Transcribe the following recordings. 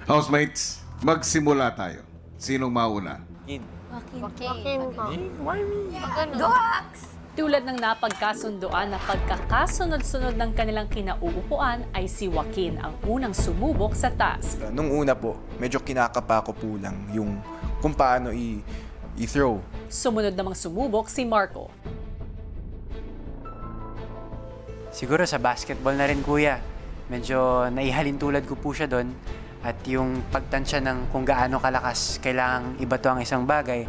Housemates, magsimula tayo. Sinong mauna? Tulad ng napagkasunduan na pagkakasunod-sunod ng kanilang kinauupuan ay si Joaquin ang unang sumubok sa task. Nung una po, medyo kinakapa ko po lang yung kung paano i-throw. Sumunod namang sumubok si Marco. Siguro sa basketball na rin, kuya. Medyo naihalin tulad ko po siya doon. At yung pagtansya ng kung gaano kalakas kailangang ibato ang isang bagay,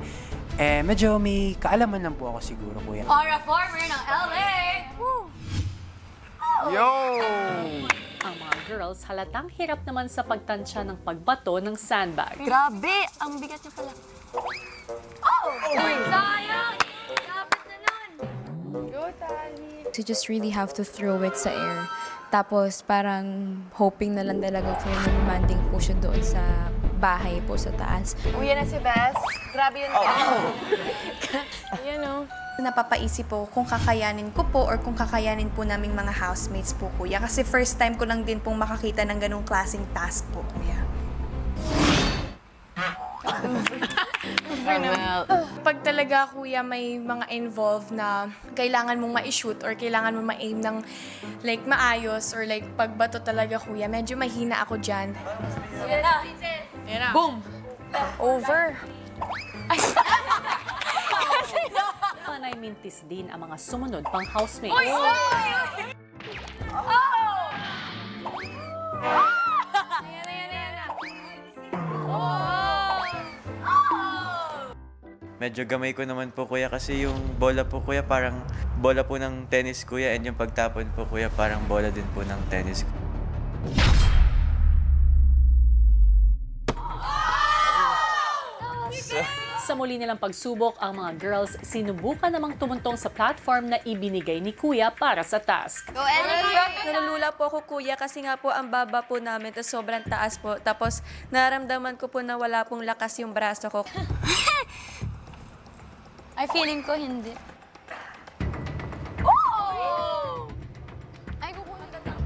medyo may kaalaman lang po ako siguro, kuya. Aura former ng LA! Yo! Ang mga girls halatang hirap naman sa pagtansya ng pagbato ng sandbag. Grabe! Ang bigat niya pala. Oh! Sayang! Dapat na nun! You just really have to throw it sa air. Tapos parang hoping na lang talaga kung landing po siya doon sa bahay po sa taas. Uwi na si Bess. Grabe yun. Napapaisip po kung kakayanin ko po or kung kakayanin po naming mga housemates po, kuya. Kasi first time ko lang din pong makakita ng ganong klaseng task po, kuya. Pag talaga, kuya, may mga involved na kailangan mong ma-shoot or kailangan mong ma-aim ng like maayos or like pagbato talaga, kuya, medyo mahina ako dyan. Yan na. Yan na. Boom! Over. Panay mintis din ang mga sumunod pang housemates. Medyo gamay ko naman po, kuya, kasi yung bola po, kuya, parang bola po ng tennis, kuya, and yung pagtapon po, kuya, parang bola din po ng tennis. Sa muli nilang pagsubok, ang mga girls sinubukan namang tumuntong sa platform na ibinigay ni Kuya para sa task. Go, Ellie! Nalulula po ako, kuya, kasi nga po ang baba po namin, tapos sobrang taas po. Tapos naramdaman ko po na wala pong lakas yung braso ko. Ay, feeling ko hindi. Ay, kukunin ka lang.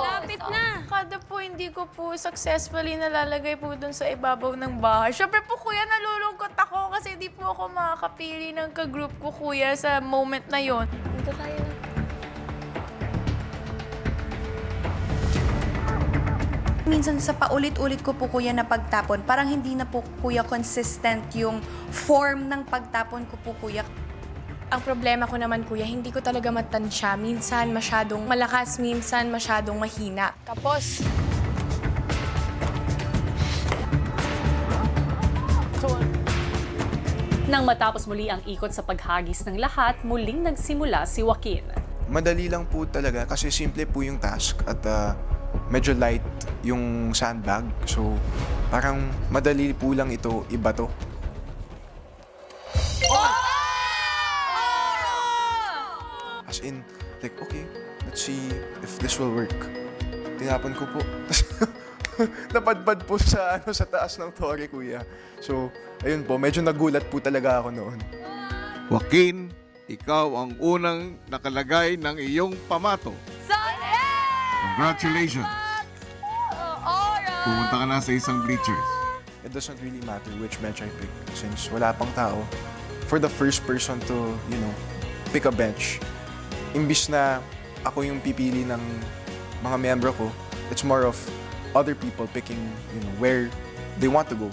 Lapit na! Kada po hindi ko po successfully nalalagay po dun sa ibabaw ng bahay. Siyempre po, kuya, nalulungkot ako kasi hindi po ako makakapili ng ka-group ko, kuya, sa moment na yon. Dito tayo na. Minsan sa paulit-ulit ko po, kuya, na pagtapon, parang hindi na po, kuya, consistent yung form ng pagtapon ko po, kuya. Ang problema ko naman, kuya, hindi ko talaga matansya. Minsan masyadong malakas, minsan masyadong mahina. Tapos, Nang matapos muli ang ikot sa paghagis ng lahat, muling nagsimula si Joaquin. Madali lang po talaga kasi simple po yung task at medyo light yung sandbag. So, parang madali po lang ito ibato. As in, like, okay, let's see if this will work. Tinapon ko po. Napadpad po sa taas ng tore, kuya. So, ayun po, medyo nagulat po talaga ako noon. Joaquin, ikaw ang unang nakalagay ng iyong pamato. Congratulations! Pumunta ka na sa isang bleachers. It doesn't really matter which bench I pick since wala pang tao. For the first person to, pick a bench, imbis na ako yung pipili ng mga membro ko, it's more of other people picking, where they want to go.